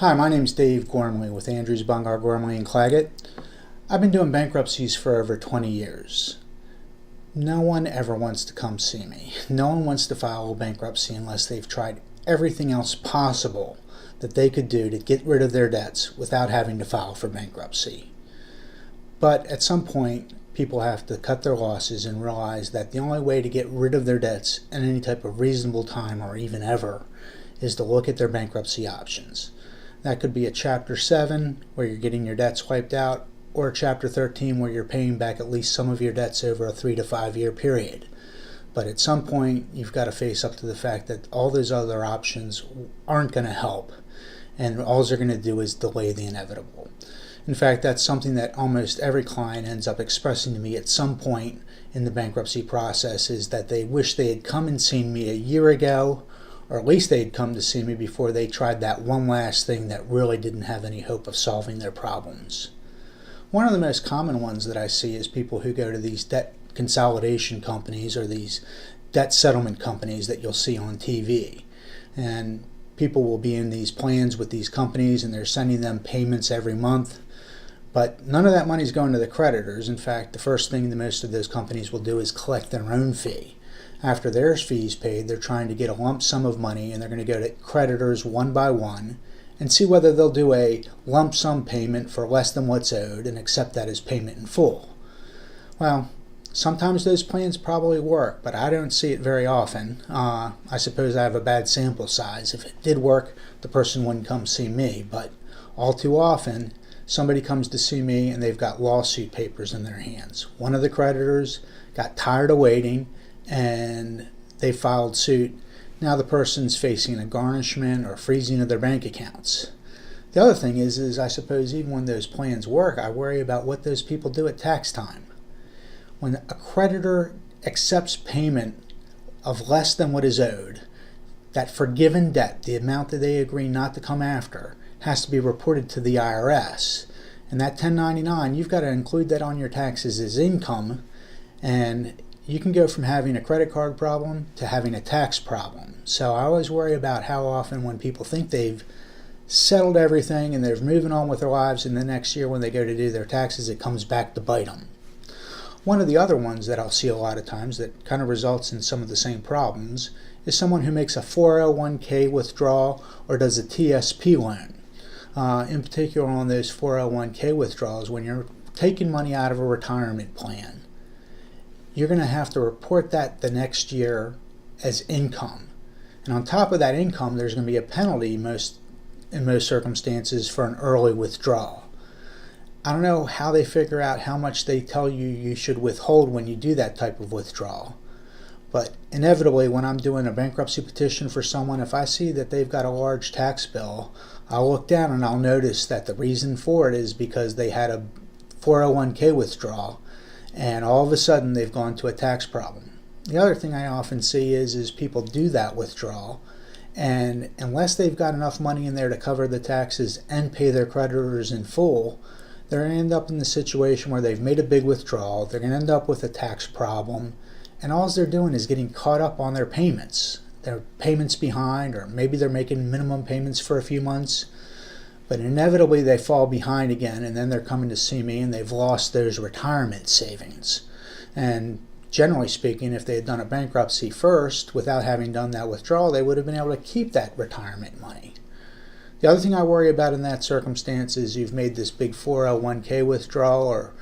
Hi, my name's Dave Gormley with Andrews, Bungar, Gormley & Claggett. I've been doing bankruptcies for over 20 years. No one ever wants to come see me. No one wants to file a bankruptcy unless they've tried everything else possible that they could do to get rid of their debts without having to file for bankruptcy. But at some point, people have to cut their losses and realize that the only way to get rid of their debts in any type of reasonable time or even ever is to look at their bankruptcy options. That could be a Chapter 7 where you're getting your debts wiped out, or a Chapter 13 where you're paying back at least some of your debts over a 3 to 5 year period. But at some point, you've got to face up to the fact that all those other options aren't going to help, and all they're going to do is delay the inevitable. In fact, that's something that almost every client ends up expressing to me at some point in the bankruptcy process, is that they wish they had come and seen me a year ago, or at least they'd come to see me before they tried that one last thing that really didn't have any hope of solving their problems. One of the most common ones that I see is people who go to these debt consolidation companies or these debt settlement companies that you'll see on TV. And people will be in these plans with these companies and they're sending them payments every month. But none of that money is going to the creditors. In fact, the first thing that most of those companies will do is collect their own fee. After their fee's paid, they're trying to get a lump sum of money, and they're going to go to creditors one by one and see whether they'll do a lump sum payment for less than what's owed and accept that as payment in full. Well, sometimes those plans probably work, but I don't see it very often. I suppose I have a bad sample size. If it did work, the person wouldn't come see me, but all too often, somebody comes to see me and they've got lawsuit papers in their hands. One of the creditors got tired of waiting and they filed suit. Now the person's facing a garnishment or freezing of their bank accounts. The other thing is I suppose even when those plans work, I worry about what those people do at tax time. When a creditor accepts payment of less than what is owed, that forgiven debt, the amount that they agree not to come after, has to be reported to the IRS. And that 1099, you've got to include that on your taxes as income, and you can go from having a credit card problem to having a tax problem. So I always worry about how often when people think they've settled everything and they're moving on with their lives, and the next year when they go to do their taxes, it comes back to bite them. One of the other ones that I'll see a lot of times that kind of results in some of the same problems is someone who makes a 401k withdrawal or does a TSP loan. In particular on those 401k withdrawals, when you're taking money out of a retirement plan, you're going to have to report that the next year as income. And on top of that income, there's going to be a penalty in most circumstances for an early withdrawal. I don't know how they figure out how much they tell you you should withhold when you do that type of withdrawal. But inevitably, when I'm doing a bankruptcy petition for someone, if I see that they've got a large tax bill, I'll look down and I'll notice that the reason for it is because they had a 401k withdrawal, and all of a sudden they've gone to a tax problem. The other thing I often see is people do that withdrawal, and unless they've got enough money in there to cover the taxes and pay their creditors in full, they're going to end up in the situation where they've made a big withdrawal, they're going to end up with a tax problem, and all they're doing is getting caught up on their payments. Their payments behind, or maybe they're making minimum payments for a few months, but inevitably they fall behind again, and then they're coming to see me and they've lost those retirement savings. And generally speaking, if they had done a bankruptcy first without having done that withdrawal, they would have been able to keep that retirement money. The other thing I worry about in that circumstance is you've made this big 401k withdrawal,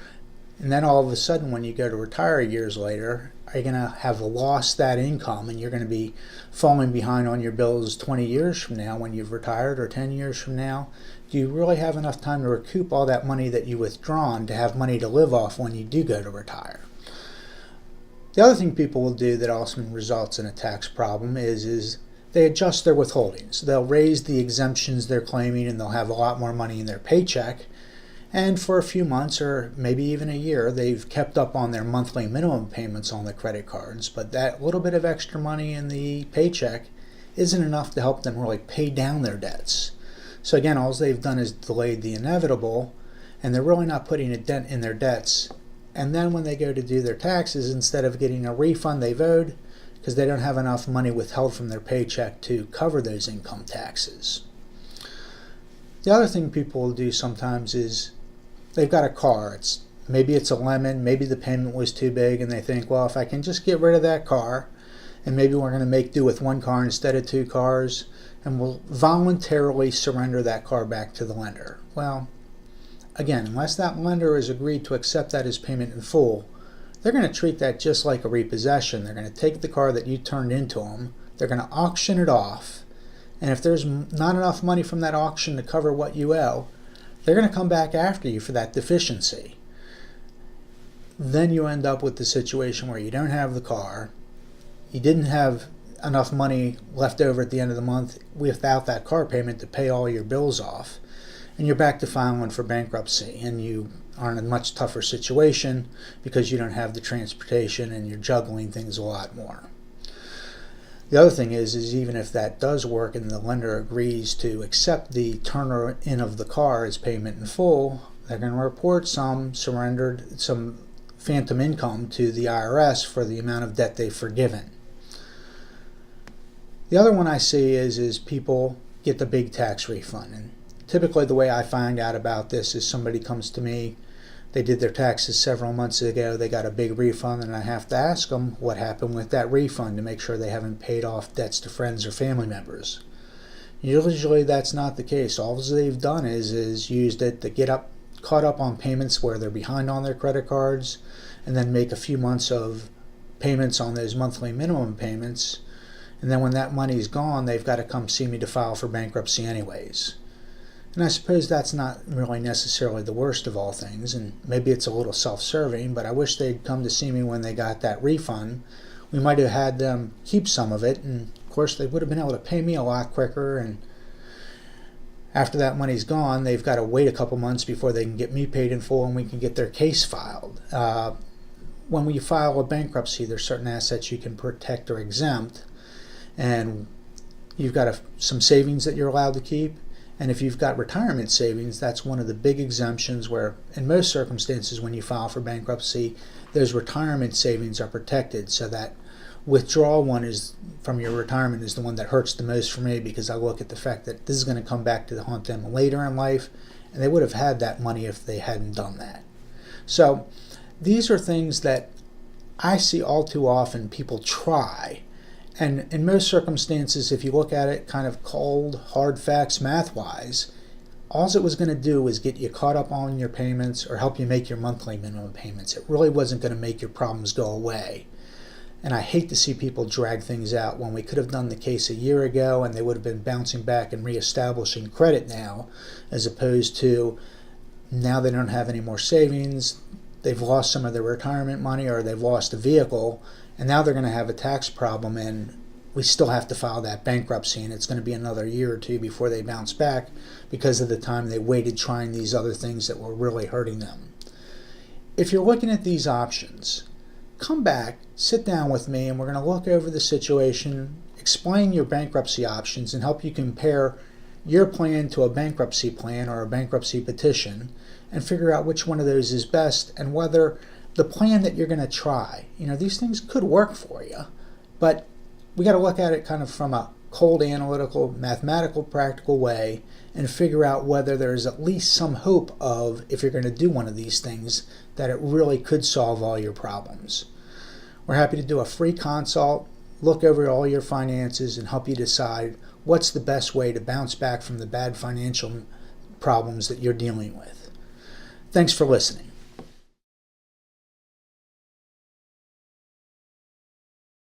and then all of a sudden when you go to retire years later, are you going to have lost that income and you're going to be falling behind on your bills 20 years from now when you've retired, or 10 years from now? Do you really have enough time to recoup all that money that you withdrawn to have money to live off when you do go to retire? The other thing people will do that also results in a tax problem is they adjust their withholdings. They'll raise the exemptions they're claiming and they'll have a lot more money in their paycheck. And for a few months or maybe even a year, they've kept up on their monthly minimum payments on the credit cards, but that little bit of extra money in the paycheck isn't enough to help them really pay down their debts. So again, all they've done is delayed the inevitable, and they're really not putting a dent in their debts. And then when they go to do their taxes, instead of getting a refund they've owed, because they don't have enough money withheld from their paycheck to cover those income taxes. The other thing people will do sometimes is they've got a car. Maybe it's a lemon, maybe the payment was too big, and they think, well, if I can just get rid of that car, and maybe we're going to make do with one car instead of two cars, and we'll voluntarily surrender that car back to the lender. Well, again, unless that lender has agreed to accept that as payment in full, they're going to treat that just like a repossession. They're going to take the car that you turned into them, they're going to auction it off, and if there's not enough money from that auction to cover what you owe, they're going to come back after you for that deficiency. Then you end up with the situation where you don't have the car, you didn't have enough money left over at the end of the month without that car payment to pay all your bills off, and you're back to filing for bankruptcy, and you are in a much tougher situation because you don't have the transportation and you're juggling things a lot more. The other thing is even if that does work and the lender agrees to accept the turn in of the car as payment in full, they're going to report some phantom income to the IRS for the amount of debt they've forgiven. The other one I see is people get the big tax refund. And typically the way I find out about this is somebody comes to me, they did their taxes several months ago, they got a big refund, and I have to ask them what happened with that refund to make sure they haven't paid off debts to friends or family members. Usually that's not the case. All they've done is used it to get caught up on payments where they're behind on their credit cards, and then make a few months of payments on those monthly minimum payments, and then when that money's gone, they've got to come see me to file for bankruptcy anyways. And I suppose that's not really necessarily the worst of all things, and maybe it's a little self-serving, but I wish they'd come to see me when they got that refund. We might have had them keep some of it, and of course they would have been able to pay me a lot quicker, and after that money's gone, they've got to wait a couple months before they can get me paid in full and we can get their case filed. When we file a bankruptcy, there's certain assets you can protect or exempt, and you've got some savings that you're allowed to keep. And if you've got retirement savings, that's one of the big exemptions where, in most circumstances, when you file for bankruptcy, those retirement savings are protected. So that withdrawal one is from your retirement is the one that hurts the most for me, because I look at the fact that this is going to come back to haunt them later in life, and they would have had that money if they hadn't done that. So these are things that I see all too often people try. And in most circumstances, if you look at it kind of cold, hard facts, math-wise, all it was going to do was get you caught up on your payments or help you make your monthly minimum payments. It really wasn't going to make your problems go away. And I hate to see people drag things out when we could have done the case a year ago and they would have been bouncing back and reestablishing credit now, as opposed to now they don't have any more savings, they've lost some of their retirement money, or they've lost a vehicle, and now they're going to have a tax problem, and we still have to file that bankruptcy, and it's going to be another year or two before they bounce back because of the time they waited trying these other things that were really hurting them. If you're looking at these options, come back, sit down with me, and we're going to look over the situation, explain your bankruptcy options, and help you compare your plan to a bankruptcy plan or a bankruptcy petition, and figure out which one of those is best and whether the plan that you're going to try, these things could work for you, but we got to look at it kind of from a cold, analytical, mathematical, practical way and figure out whether there's at least some hope of, if you're going to do one of these things, that it really could solve all your problems. We're happy to do a free consult, look over all your finances, and help you decide what's the best way to bounce back from the bad financial problems that you're dealing with. Thanks for listening.